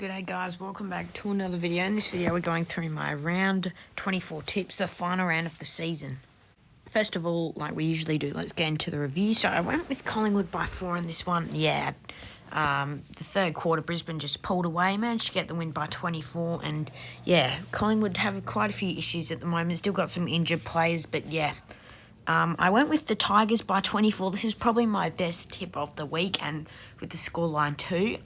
G'day guys, welcome back to another video. In this video we're going through my round 24 tips, the final round of the season. First of all, like we usually do, let's get into the review. So I went with Collingwood by 4 in this one. Yeah, the third quarter Brisbane just pulled away, managed to get the win by 24. And yeah, Collingwood have quite a few issues at the moment, still got some injured players, but yeah. I went with the Tigers by 24. This is probably my best tip of the week, and with the scoreline too.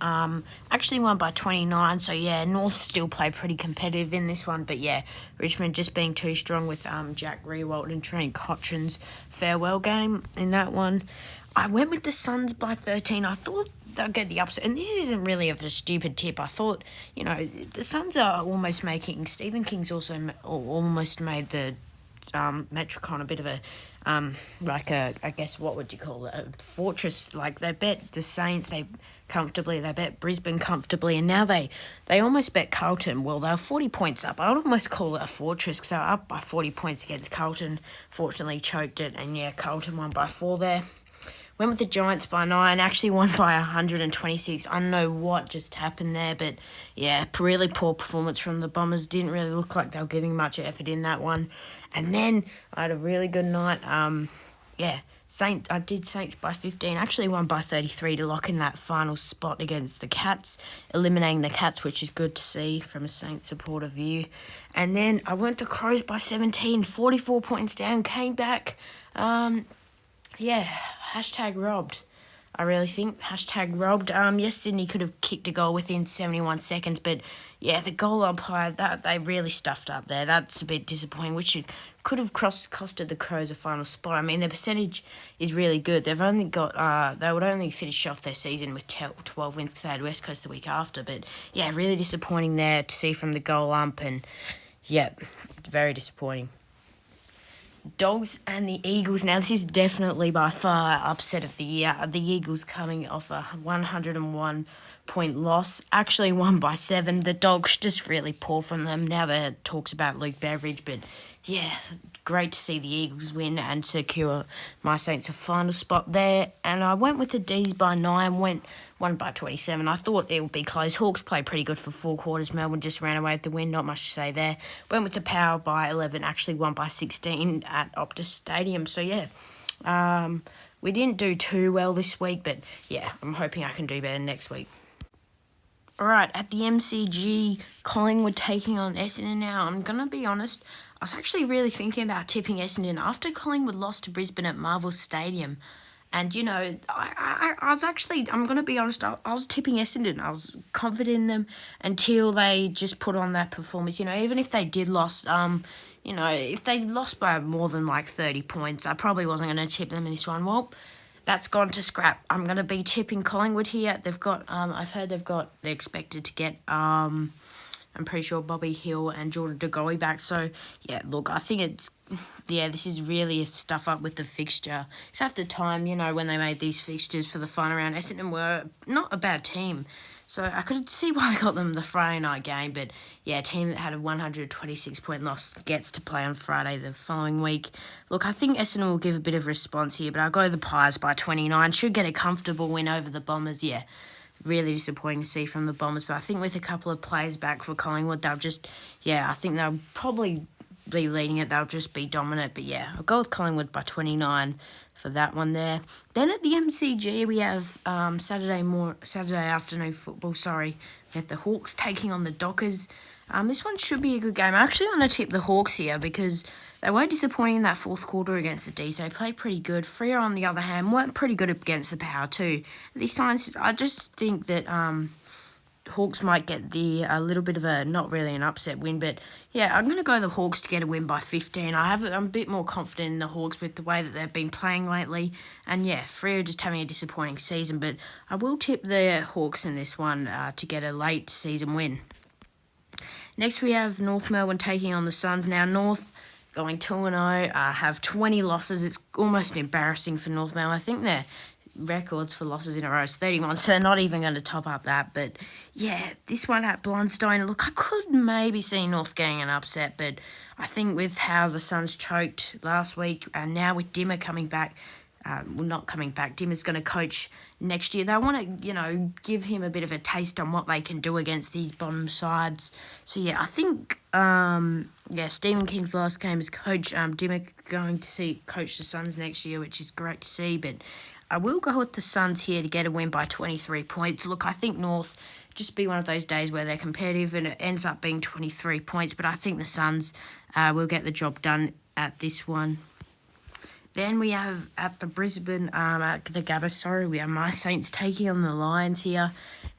Actually won by 29, so yeah, North still play pretty competitive in this one, but yeah, Richmond just being too strong with Jack Riewoldt and Trent Cotchin's farewell game in that one. I went with the Suns by 13. I thought they'll get the upset, and this isn't really of a stupid tip. I thought, the Suns are almost making, Stephen King's also almost made the Metricon a bit of a I guess what would you call it, a fortress. Like they bet the Saints they bet Brisbane comfortably, and now they almost bet Carlton. Well, they're 40 points up. I would almost call it a fortress because they're up by 40 points against Carlton. Fortunately choked it, and yeah, Carlton won by 4 there. Went with the Giants by 9, actually won by 126. I don't know what just happened there, but yeah, really poor performance from the Bombers. Didn't really look like they were giving much effort in that one. And then I had a really good night. I did Saints by 15. Actually won by 33 to lock in that final spot against the Cats, eliminating the Cats, which is good to see from a Saints supporter view. And then I went to Crows by 17, 44 points down, came back. Hashtag robbed. I really think. Hashtag robbed. Yes, Sydney could have kicked a goal within 71 seconds, but yeah, the goal umpire, that they really stuffed up there. That's a bit disappointing, which it could have costed the Crows a final spot. I mean, their percentage is really good. They've only got, they would only finish off their season with 12 wins because they had West Coast the week after, but yeah, really disappointing there to see from the goal ump, and yeah, very disappointing. Dogs and the Eagles. Now, this is definitely by far upset of the year. The Eagles coming off a 101-point loss. Actually won by 7. The Dogs just really poor from them. Now there talks about Luke Beveridge, but yeah, great to see the Eagles win and secure my Saints a final spot there. And I went with the D's by 9, won by 27. I thought it would be close. Hawks played pretty good for 4 quarters. Melbourne just ran away with the win. Not much to say there. Went with the Power by 11. Actually won by 16 at Optus Stadium. So yeah, we didn't do too well this week, but yeah, I'm hoping I can do better next week. Alright, at the MCG, Collingwood taking on Essendon now. I'm going to be honest, I was actually really thinking about tipping Essendon after Collingwood lost to Brisbane at Marvel Stadium. And, I was actually, I'm going to be honest, I was tipping Essendon. I was confident in them until they just put on that performance. Even if they did lost, if they lost by more than like 30 points, I probably wasn't going to tip them in this one. Well, that's gone to scrap. I'm going to be tipping Collingwood here. They've got, they're expected to get, I'm pretty sure Bobby Hill and Jordan De Goey back. So, yeah, look, I think this is really a stuff up with the fixture. It's at the time, when they made these fixtures for the final round, Essendon were not a bad team. So I could see why they got them the Friday night game. But, yeah, a team that had a 126-point loss gets to play on Friday the following week. Look, I think Essendon will give a bit of response here, but I'll go the Pies by 29. Should get a comfortable win over the Bombers, yeah. Really disappointing to see from the Bombers, but I think with a couple of players back for Collingwood, I think they'll probably be leading it. They'll just be dominant, but yeah, I'll go with Collingwood by 29 for that one there. Then at the MCG, we have Saturday afternoon football. We have the Hawks taking on the Dockers. This one should be a good game. I actually want to tip the Hawks here because they were disappointing in that fourth quarter against the D's. They played pretty good. Freo, on the other hand, weren't pretty good against the Power too. These signs, I just think that Hawks might get a little bit of a, not really an upset win, but yeah, I'm going to go the Hawks to get a win by 15. I'm a bit more confident in the Hawks with the way that they've been playing lately. And yeah, Freo just having a disappointing season, but I will tip the Hawks in this one to get a late season win. Next, we have North Melbourne taking on the Suns. Now, North going 2-0, have 20 losses. It's almost embarrassing for North Melbourne. I think their records for losses in a row is 31, so they're not even going to top up that. But, yeah, this one at Blundstone, look, I could maybe see North getting an upset, but I think with how the Suns choked last week, and now with Dimmer coming back, not coming back. Dimmer's going to coach next year. They want to, give him a bit of a taste on what they can do against these bottom sides. So, yeah, I think, Stephen King's last game as coach. Dimmer going to coach the Suns next year, which is great to see. But I will go with the Suns here to get a win by 23 points. Look, I think North just be one of those days where they're competitive and it ends up being 23 points. But I think the Suns will get the job done at this one. Then we have at the Brisbane, at the Gabba, we have my Saints taking on the Lions here.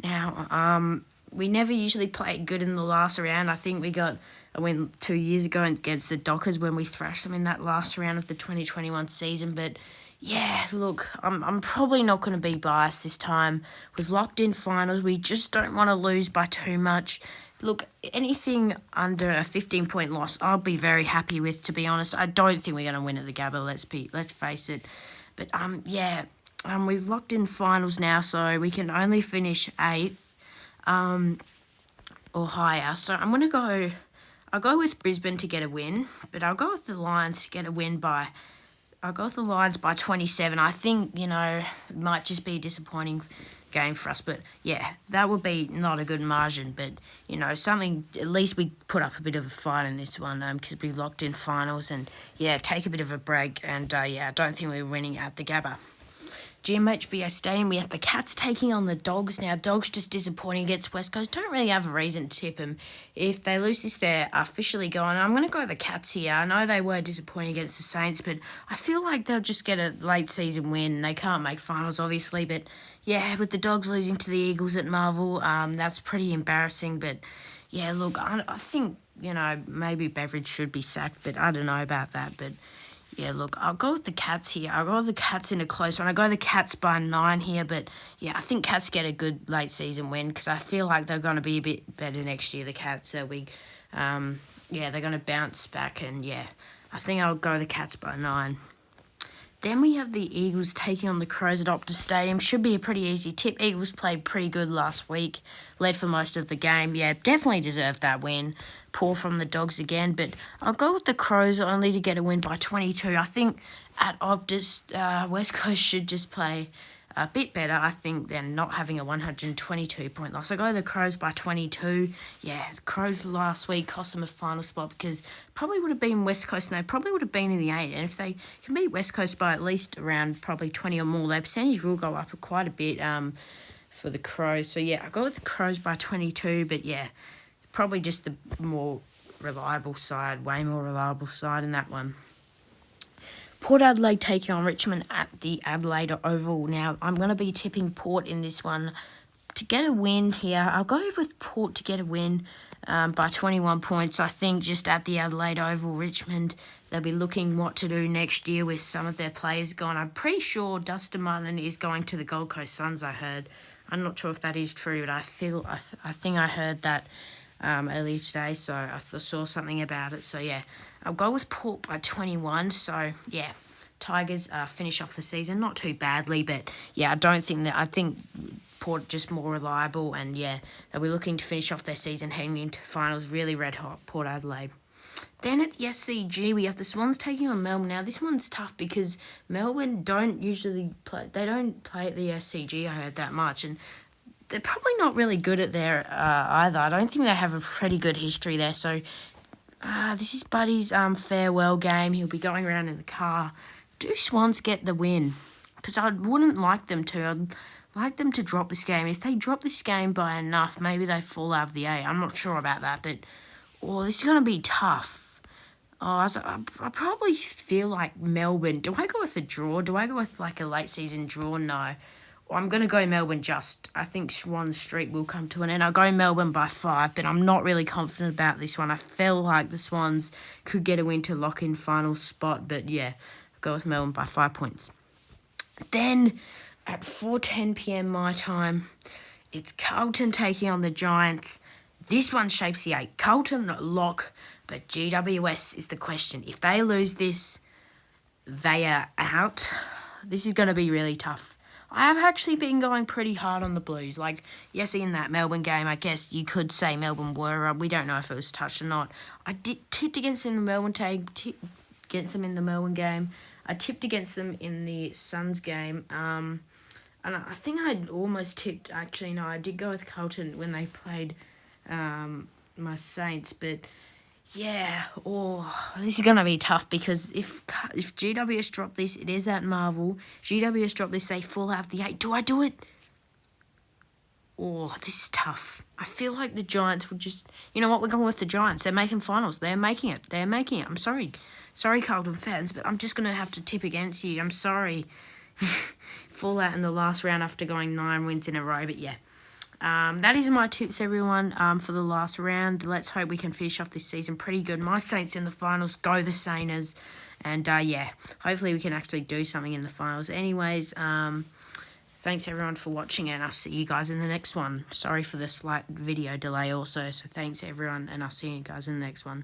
Now, we never usually play good in the last round. I think we got a win 2 years ago against the Dockers when we thrashed them in that last round of the 2021 season. But, yeah, look, I'm probably not going to be biased this time. We've locked in finals. We just don't want to lose by too much. Look, anything under a 15-point loss, I'll be very happy with, to be honest. I don't think we're going to win at the Gabba, let's face it. But, we've locked in finals now, so we can only finish 8th or higher. So I'll go with Brisbane to get a win, but I'll go with the Lions to get a win I'll go with the Lions by 27. I think, it might just be a disappointing game for us. But, yeah, that would be not a good margin. But, something, at least we put up a bit of a fight in this one because we locked in finals. And, yeah, take a bit of a break. And, I don't think we're winning at the Gabba. GMHBA Stadium, we have the Cats taking on the Dogs. Now, Dogs just disappointing against West Coast. Don't really have a reason to tip them. If they lose this, they're officially gone. I'm going to go with the Cats here. I know they were disappointing against the Saints, but I feel like they'll just get a late season win. They can't make finals, obviously, but yeah, with the Dogs losing to the Eagles at Marvel, that's pretty embarrassing. But yeah, look, I think, maybe Beveridge should be sacked, but I don't know about that. But yeah, look, I'll go with the Cats here. I'll go with the Cats in a close one. I'll go the Cats by 9 here, but yeah, I think Cats get a good late season win because I feel like they're going to be a bit better next year, the Cats. So they're going to bounce back, and yeah, I think I'll go the Cats by 9. Then we have the Eagles taking on the Crows at Optus Stadium. Should be a pretty easy tip. Eagles played pretty good last week, led for most of the game. Yeah, definitely deserved that win. Poor from the Dogs again, but I'll go with the Crows only to get a win by 22. I think at Optus, West Coast should just play a bit better, I think, than not having a 122-point loss. I go the Crows by 22. Yeah, the Crows last week cost them a final spot because probably would have been West Coast, and they probably would have been in the 8. And if they can beat West Coast by at least around probably 20 or more, their percentage will go up quite a bit for the Crows. So, yeah, I go with the Crows by 22, but, yeah, probably just the more reliable side, way more reliable side in that one. Port Adelaide taking on Richmond at the Adelaide Oval. Now, I'm going to be tipping Port in this one to get a win here. I'll go with Port to get a win by 21 points. I think just at the Adelaide Oval, Richmond, they'll be looking what to do next year with some of their players gone. I'm pretty sure Dustin Martin is going to the Gold Coast Suns, I heard. I'm not sure if that is true, but I think I heard that earlier today, so I saw something about it. So, yeah, I'll go with Port by 21. So, yeah, Tigers finish off the season. Not too badly, but, yeah, I think Port just more reliable. And, yeah, they'll be looking to finish off their season heading into finals. Really red hot, Port Adelaide. Then at the SCG, we have the Swans taking on Melbourne. Now, this one's tough because Melbourne don't usually play. They don't play at the SCG, I heard, that much. And they're probably not really good at there either. I don't think they have a pretty good history there. So this is Buddy's farewell game. He'll be going around in the car. Do Swans get the win? Because I wouldn't like them to. I'd like them to drop this game. If they drop this game by enough, maybe they fall out of the 8. I'm not sure about that. But, this is going to be tough. I probably feel like Melbourne. Do I go with a draw? Do I go with like a late season draw? No. I'm going to go Melbourne just. I think Swan Street will come to an end. I'll go Melbourne by 5, but I'm not really confident about this one. I feel like the Swans could get a win to lock in final spot, but yeah, I'll go with Melbourne by 5 points. Then at 4:10 p.m. my time, it's Carlton taking on the Giants. This one shapes the 8. Carlton lock, but GWS is the question. If they lose this, they are out. This is going to be really tough. I have actually been going pretty hard on the Blues. Like, yes, in that Melbourne game, I guess you could say Melbourne were. We don't know if it was touched or not. I did tipped against them in the Melbourne against them in the Melbourne game. I tipped against them in the Suns game. And I think I almost tipped. Actually, no, I did go with Carlton when they played my Saints, but. Yeah, this is going to be tough because if GWS drop this, it is at Marvel. GWS drop this, they fall out of the 8. Do I do it? This is tough. I feel like the Giants would just... You know what? We're going with the Giants. They're making finals. They're making it. I'm sorry. Sorry, Carlton fans, but I'm just going to have to tip against you. I'm sorry. Fall out in the last round after going 9 wins in a row, but yeah. That is my tips, everyone, for the last round. Let's hope we can finish off this season pretty good. My Saints in the finals, go the Sainers. And, yeah, hopefully we can actually do something in the finals. Anyways, thanks, everyone, for watching, and I'll see you guys in the next one. Sorry for the slight video delay also, so thanks, everyone, and I'll see you guys in the next one.